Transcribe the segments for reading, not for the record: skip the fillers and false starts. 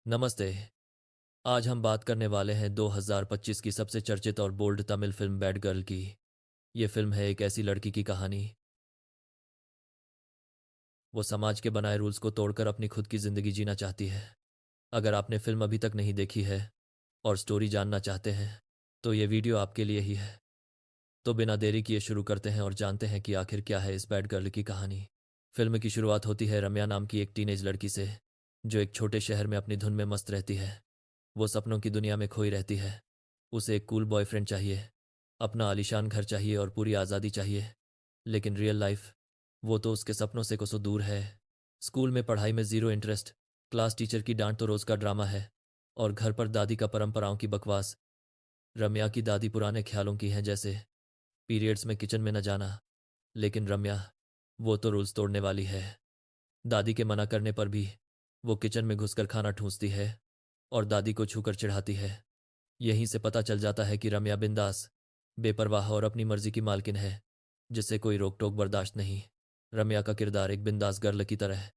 नमस्ते। आज हम बात करने वाले हैं 2025 की सबसे चर्चित और bold Tamil film bad girl की। ये फिल्म है एक ऐसी लड़की की कहानी। वो समाज के बनाए रूल्स को तोड़कर अपनी खुद की ज़िंदगी जीना चाहती है। अगर आपने फिल्म अभी तक नहीं देखी है और स्टोरी जानना चाहते हैं तो ये वीडियो आपके लिए ही है। तो बिना देरी किए शुरू करते हैं और जानते हैं कि आखिर क्या है इस बैड गर्ल की कहानी। फिल्म की शुरुआत होती है रम्या नाम की एक टीनेज लड़की से, जो एक छोटे शहर में अपनी धुन में मस्त रहती है। वो सपनों की दुनिया में खोई रहती है। उसे एक कूल बॉयफ्रेंड चाहिए, अपना आलीशान घर चाहिए और पूरी आज़ादी चाहिए। लेकिन रियल लाइफ, वो तो उसके सपनों से कोसों दूर है। स्कूल में पढ़ाई में ज़ीरो इंटरेस्ट, क्लास टीचर की डांट तो रोज़ का ड्रामा है, और घर पर दादी का परंपराओं की बकवास। रम्या की दादी पुराने ख्यालों की हैं, जैसे पीरियड्स में किचन में न जाना। लेकिन रम्या, वो तो रूल्स तोड़ने वाली है। दादी के मना करने पर भी वो किचन में घुसकर खाना ठूंसती है और दादी को छूकर चिढ़ाती है। यहीं से पता चल जाता है कि रम्या बिंदास, बेपरवाह और अपनी मर्जी की मालकिन है, जिसे कोई रोक टोक बर्दाश्त नहीं। रम्या का किरदार एक बिंदास गर्ल की तरह है।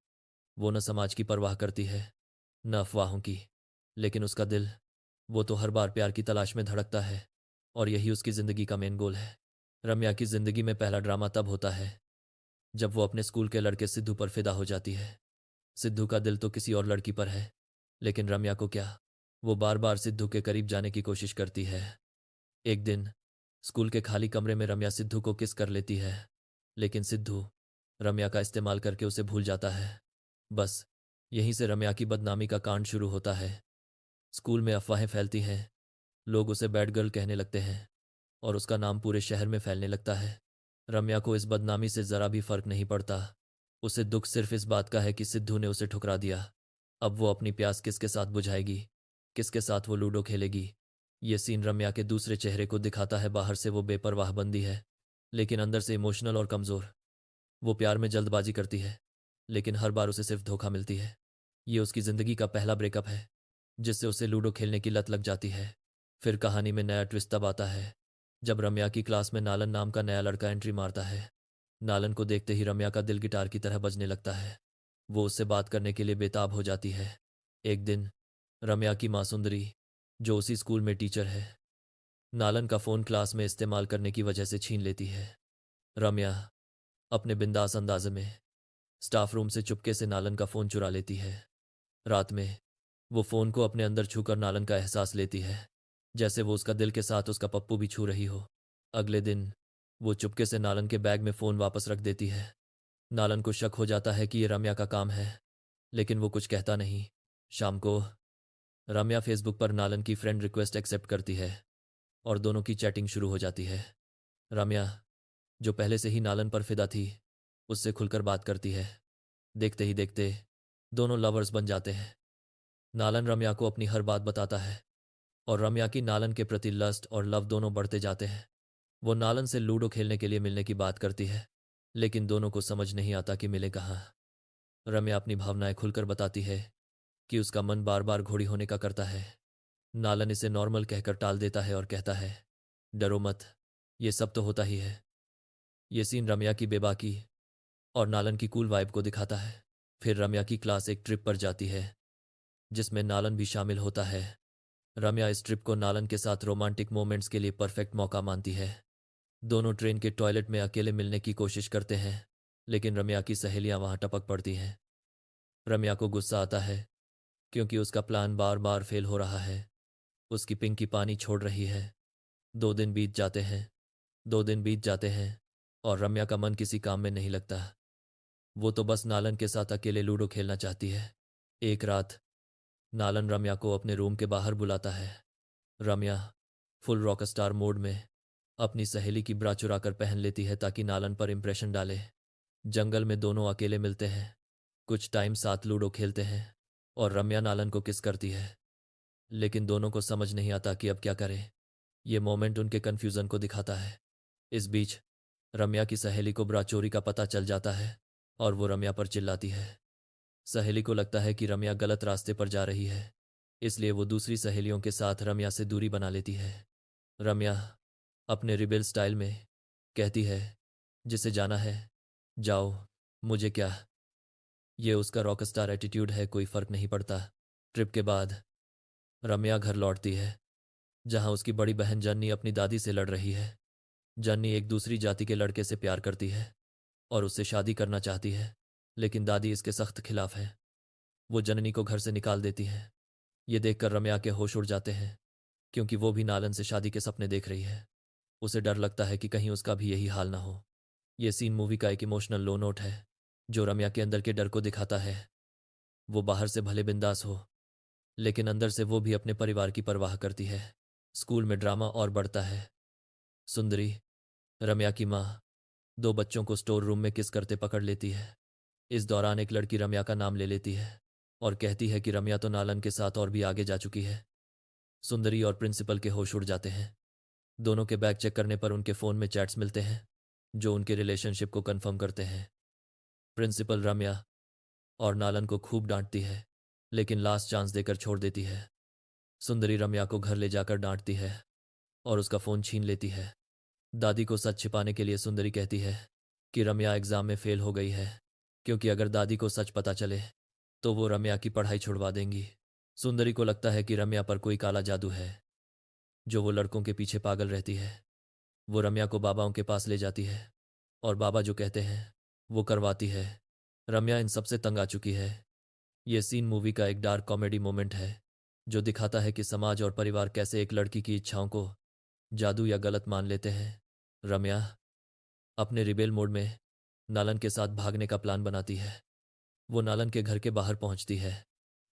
वो न समाज की परवाह करती है, न अफवाहों की। लेकिन उसका दिल, वो तो हर बार प्यार की तलाश में धड़कता है, और यही उसकी ज़िंदगी का मेन गोल है। रम्या की ज़िंदगी में पहला ड्रामा तब होता है जब वो अपने स्कूल के लड़के सिद्धू पर फिदा हो जाती है। सिद्धू का दिल तो किसी और लड़की पर है, लेकिन रम्या को क्या। वो बार बार सिद्धू के करीब जाने की कोशिश करती है। एक दिन स्कूल के खाली कमरे में रम्या सिद्धू को किस कर लेती है, लेकिन सिद्धू रम्या का इस्तेमाल करके उसे भूल जाता है। बस यहीं से रम्या की बदनामी का कांड शुरू होता है। स्कूल में अफवाहें फैलती हैं, लोग उसे बैड गर्ल कहने लगते हैं, और उसका नाम पूरे शहर में फैलने लगता है। रम्या को इस बदनामी से ज़रा भी फर्क नहीं पड़ता। उसे दुख सिर्फ इस बात का है कि सिद्धू ने उसे ठुकरा दिया। अब वो अपनी प्यास किसके साथ बुझाएगी, किसके साथ वो लूडो खेलेगी। ये सीन रम्या के दूसरे चेहरे को दिखाता है। बाहर से वो बेपरवाह बंदी है, लेकिन अंदर से इमोशनल और कमज़ोर। वो प्यार में जल्दबाजी करती है, लेकिन हर बार उसे सिर्फ धोखा मिलती है। ये उसकी ज़िंदगी का पहला ब्रेकअप है, जिससे उसे लूडो खेलने की लत लग जाती है। फिर कहानी में नया ट्विस्ट तब आता है जब रम्या की क्लास में नालन नाम का नया लड़का एंट्री मारता है। नालन को देखते ही रम्या का दिल गिटार की तरह बजने लगता है। वो उससे बात करने के लिए बेताब हो जाती है। एक दिन रम्या की माँ सुंदरी, जो उसी स्कूल में टीचर है, नालन का फ़ोन क्लास में इस्तेमाल करने की वजह से छीन लेती है। रम्या अपने बिंदास अंदाज़े में स्टाफ रूम से चुपके से नालन का फ़ोन चुरा लेती है। रात में वो फ़ोन को अपने अंदर छूकर नालन का एहसास लेती है, जैसे वो उसका दिल के साथ उसका पप्पू भी छू रही हो। अगले दिन वो चुपके से नालन के बैग में फ़ोन वापस रख देती है। नालन को शक हो जाता है कि ये रम्या का काम है, लेकिन वो कुछ कहता नहीं। शाम को रम्या फेसबुक पर नालन की फ्रेंड रिक्वेस्ट एक्सेप्ट करती है और दोनों की चैटिंग शुरू हो जाती है। रम्या, जो पहले से ही नालन पर फिदा थी, उससे खुलकर बात करती है। देखते ही देखते दोनों लवर्स बन जाते हैं। नालन रम्या को अपनी हर बात बताता है, और रम्या की नालन के प्रति लस्ट और लव दोनों बढ़ते जाते हैं। वो नालन से लूडो खेलने के लिए मिलने की बात करती है, लेकिन दोनों को समझ नहीं आता कि मिले कहाँ। रम्या अपनी भावनाएं खुलकर बताती है कि उसका मन बार बार घोड़ी होने का करता है। नालन इसे नॉर्मल कहकर टाल देता है और कहता है, डरो मत, ये सब तो होता ही है। ये सीन रम्या की बेबाकी और नालन की कूल वाइब को दिखाता है। फिर रम्या की क्लास एक ट्रिप पर जाती है, जिसमें नालन भी शामिल होता है। रम्या इस ट्रिप को नालन के साथ रोमांटिक मोमेंट्स के लिए परफेक्ट मौका मानती है। दोनों ट्रेन के टॉयलेट में अकेले मिलने की कोशिश करते हैं, लेकिन रम्या की सहेलियां वहां टपक पड़ती हैं। रम्या को गुस्सा आता है, क्योंकि उसका प्लान बार बार फेल हो रहा है। उसकी पिंकी पानी छोड़ रही है। 2 दिन बीत जाते हैं, 2 दिन बीत जाते हैं, और रम्या का मन किसी काम में नहीं लगता। वो तो बस नालन के साथ अकेले लूडो खेलना चाहती है। एक रात नालन रम्या को अपने रूम के बाहर बुलाता है। रम्या फुल रॉक स्टार मोड में अपनी सहेली की ब्रा चुरा कर पहन लेती है ताकि नालन पर इंप्रेशन डाले। जंगल में दोनों अकेले मिलते हैं, कुछ टाइम साथ लूडो खेलते हैं, और रम्या नालन को किस करती है। लेकिन दोनों को समझ नहीं आता कि अब क्या करें। ये मोमेंट उनके कन्फ्यूज़न को दिखाता है। इस बीच रम्या की सहेली को ब्रा चोरी का पता चल जाता है, और वो रम्या पर चिल्लाती है। सहेली को लगता है कि रम्या गलत रास्ते पर जा रही है, इसलिए वो दूसरी सहेलियों के साथ रम्या से दूरी बना लेती है। रम्या अपने रिबेल स्टाइल में कहती है, जिसे जाना है जाओ, मुझे क्या। ये उसका रॉकस्टार एटीट्यूड है, कोई फर्क नहीं पड़ता। ट्रिप के बाद रम्या घर लौटती है, जहां उसकी बड़ी बहन जन्नी अपनी दादी से लड़ रही है। जन्नी एक दूसरी जाति के लड़के से प्यार करती है और उससे शादी करना चाहती है, लेकिन दादी इसके सख्त खिलाफ है। वो जननी को घर से निकाल देती है। ये देखकर रम्या के होश उड़ जाते हैं, क्योंकि वो भी नालन से शादी के सपने देख रही है। उसे डर लगता है कि कहीं उसका भी यही हाल ना हो। ये सीन मूवी का एक इमोशनल लो नोट है, जो रम्या के अंदर के डर को दिखाता है। वो बाहर से भले बिंदास हो, लेकिन अंदर से वो भी अपने परिवार की परवाह करती है। स्कूल में ड्रामा और बढ़ता है। सुंदरी, रम्या की माँ, दो बच्चों को स्टोर रूम में किस करते पकड़ लेती है। इस दौरान एक लड़की रम्या का नाम ले लेती है और कहती है कि रम्या तो नालन के साथ और भी आगे जा चुकी है। सुंदरी और प्रिंसिपल के होश उड़ जाते हैं। दोनों के बैग चेक करने पर उनके फ़ोन में चैट्स मिलते हैं, जो उनके रिलेशनशिप को कंफर्म करते हैं। प्रिंसिपल रम्या और नालन को खूब डांटती है, लेकिन लास्ट चांस देकर छोड़ देती है। सुंदरी रम्या को घर ले जाकर डांटती है और उसका फ़ोन छीन लेती है। दादी को सच छिपाने के लिए सुंदरी कहती है कि रम्या एग्ज़ाम में फेल हो गई है, क्योंकि अगर दादी को सच पता चले तो वो रम्या की पढ़ाई छुड़वा देंगी। सुंदरी को लगता है कि रम्या पर कोई काला जादू है, जो वो लड़कों के पीछे पागल रहती है। वो रम्या को बाबाओं के पास ले जाती है और बाबा जो कहते हैं वो करवाती है। रम्या इन सबसे तंग आ चुकी है। ये सीन मूवी का एक डार्क कॉमेडी मोमेंट है, जो दिखाता है कि समाज और परिवार कैसे एक लड़की की इच्छाओं को जादू या गलत मान लेते हैं। रम्या अपने रिबेल मोड में नालन के साथ भागने का प्लान बनाती है। वो नालन के घर के बाहर पहुंचती है,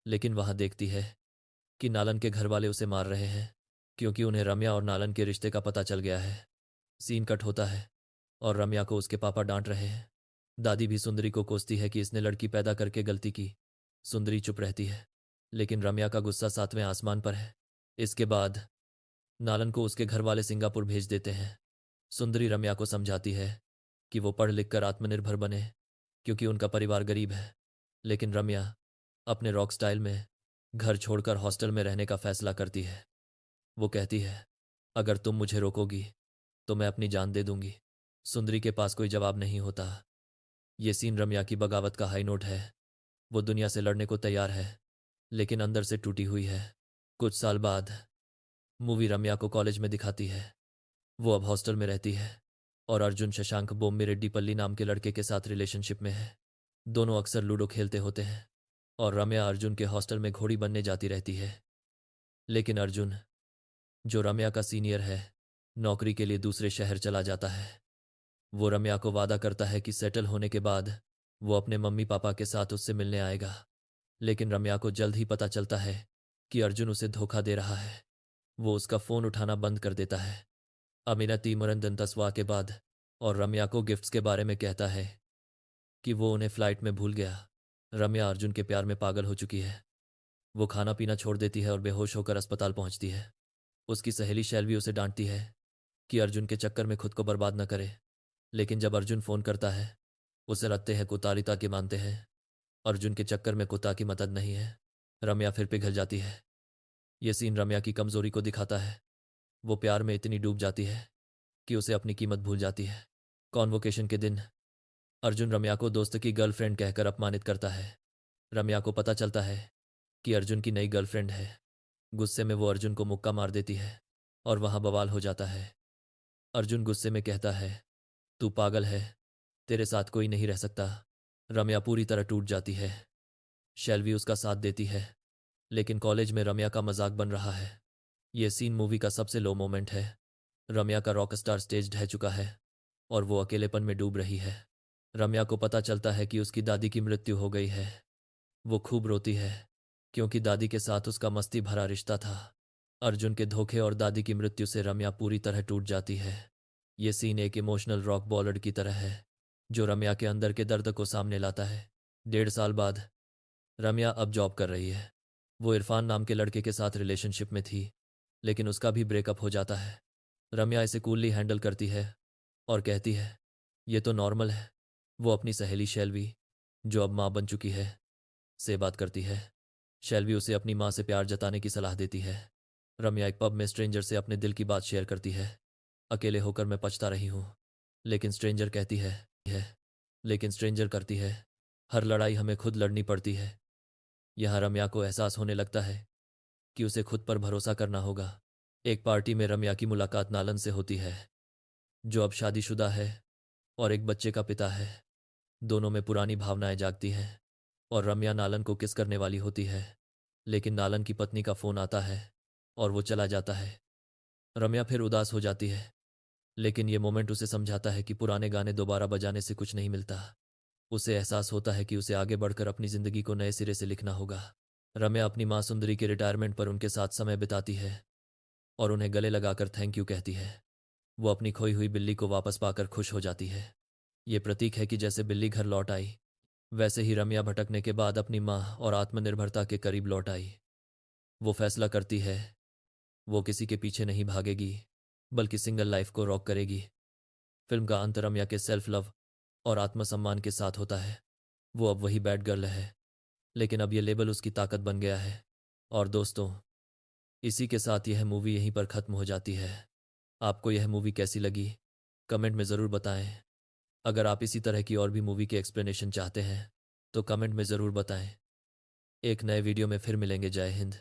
लेकिन वहां देखती है कि नालन के घर वाले उसे मार रहे हैं, क्योंकि उन्हें रम्या और नालन के रिश्ते का पता चल गया है। सीन कट होता है और रम्या को उसके पापा डांट रहे हैं। दादी भी सुंदरी को कोसती है कि इसने लड़की पैदा करके गलती की। सुंदरी चुप रहती है, लेकिन रम्या का गुस्सा सातवें आसमान पर है। इसके बाद नालन को उसके घर वाले सिंगापुर भेज देते हैं। सुंदरी रम्या को समझाती है कि वो पढ़ लिख कर आत्मनिर्भर बने, क्योंकि उनका परिवार गरीब है। लेकिन रम्या अपने रॉक स्टाइल में घर छोड़कर हॉस्टल में रहने का फैसला करती है। वो कहती है, अगर तुम मुझे रोकोगी तो मैं अपनी जान दे दूंगी। सुंदरी के पास कोई जवाब नहीं होता। ये सीन रम्या की बगावत का हाई नोट है। वो दुनिया से लड़ने को तैयार है, लेकिन अंदर से टूटी हुई है। कुछ साल बाद मूवी रम्या को कॉलेज में दिखाती है। वो अब हॉस्टल में रहती है और अर्जुन शशांक बोम्बे रेड्डीपल्ली नाम के लड़के के साथ रिलेशनशिप में है। दोनों अक्सर लूडो खेलते होते हैं और रम्या अर्जुन के हॉस्टल में घोड़ी बनने जाती रहती है। लेकिन अर्जुन, जो रम्या का सीनियर है, नौकरी के लिए दूसरे शहर चला जाता है। वो रम्या को वादा करता है कि सेटल होने के बाद वो अपने मम्मी पापा के साथ उससे मिलने आएगा। लेकिन रम्या को जल्द ही पता चलता है कि अर्जुन उसे धोखा दे रहा है। वो उसका फ़ोन उठाना बंद कर देता है। अमिनती मुरंदन तस्वा के बाद और रम्या को गिफ्ट्स के बारे में कहता है कि वो उन्हें फ्लाइट में भूल गया। रम्या अर्जुन के प्यार में पागल हो चुकी है। वो खाना पीना छोड़ देती है और बेहोश होकर अस्पताल पहुंचती है। उसकी सहेली शैल्वी उसे डांटती है कि अर्जुन के चक्कर में खुद को बर्बाद न करे। लेकिन जब अर्जुन फ़ोन करता है, उसे लगते हैं कुतारिता के मानते हैं। अर्जुन के चक्कर में कुत्ता की मदद नहीं है। रम्या फिर पिघल जाती है। ये सीन रम्या की कमज़ोरी को दिखाता है। वो प्यार में इतनी डूब जाती है कि उसे अपनी कीमत भूल जाती है। कॉन्वोकेशन के दिन अर्जुन रम्या को दोस्त की गर्लफ्रेंड कहकर अपमानित करता है। रम्या को पता चलता है कि अर्जुन की नई गर्लफ्रेंड है। गुस्से में वो अर्जुन को मुक्का मार देती है और वहां बवाल हो जाता है। अर्जुन गुस्से में कहता है, तू पागल है, तेरे साथ कोई नहीं रह सकता। रम्या पूरी तरह टूट जाती है। शैल्वी उसका साथ देती है, लेकिन कॉलेज में रम्या का मजाक बन रहा है। यह सीन मूवी का सबसे लो मोमेंट है। रम्या का रॉकस्टार स्टेज ढह चुका है और वो अकेलेपन में डूब रही है। रम्या को पता चलता है कि उसकी दादी की मृत्यु हो गई है। वो खूब रोती है, क्योंकि दादी के साथ उसका मस्ती भरा रिश्ता था। अर्जुन के धोखे और दादी की मृत्यु से रम्या पूरी तरह टूट जाती है। ये सीन एक इमोशनल रॉक बॉलर की तरह है, जो रम्या के अंदर के दर्द को सामने लाता है। 1.5 साल बाद रम्या अब जॉब कर रही है। वो इरफान नाम के लड़के के साथ रिलेशनशिप में थी, लेकिन उसका भी ब्रेकअप हो जाता है। रम्या इसे कूलली हैंडल करती है और कहती है, ये तो नॉर्मल है। वो अपनी सहेली शैल्वी, जो अब माँ बन चुकी है, से बात करती है। शैल्वी उसे अपनी माँ से प्यार जताने की सलाह देती है। रम्या एक पब में स्ट्रेंजर से अपने दिल की बात शेयर करती है। अकेले होकर मैं पछता रही हूँ। लेकिन स्ट्रेंजर कहती है लेकिन स्ट्रेंजर करती है, हर लड़ाई हमें खुद लड़नी पड़ती है। यहाँ रम्या को एहसास होने लगता है कि उसे खुद पर भरोसा करना होगा। एक पार्टी में रम्या की मुलाकात नालन से होती है, जो अब शादीशुदा है और एक बच्चे का पिता है। दोनों में पुरानी भावनाएं जागती हैं और रम्या नालन को किस करने वाली होती है, लेकिन नालन की पत्नी का फोन आता है और वो चला जाता है। रम्या फिर उदास हो जाती है, लेकिन ये मोमेंट उसे समझाता है कि पुराने गाने दोबारा बजाने से कुछ नहीं मिलता। उसे एहसास होता है कि उसे आगे बढ़कर अपनी जिंदगी को नए सिरे से लिखना होगा। रम्या अपनी माँ सुंदरी के रिटायरमेंट पर उनके साथ समय बिताती है और उन्हें गले लगाकर थैंक यू कहती है। वो अपनी खोई हुई बिल्ली को वापस पाकर खुश हो जाती है। ये प्रतीक है कि जैसे बिल्ली घर लौट आई, वैसे ही रम्या भटकने के बाद अपनी माँ और आत्मनिर्भरता के करीब लौट आई। वो फैसला करती है, वो किसी के पीछे नहीं भागेगी, बल्कि सिंगल लाइफ को रॉक करेगी। फिल्म का अंत रम्या के सेल्फ लव और आत्मसम्मान के साथ होता है। वो अब वही बैड गर्ल है, लेकिन अब ये लेबल उसकी ताकत बन गया है। और दोस्तों, इसी के साथ यह मूवी यहीं पर ख़त्म हो जाती है। आपको यह मूवी कैसी लगी, कमेंट में ज़रूर बताएं। अगर आप इसी तरह की और भी मूवी के एक्सप्लेनेशन चाहते हैं तो कमेंट में ज़रूर बताएं। एक नए वीडियो में फिर मिलेंगे। जय हिंद।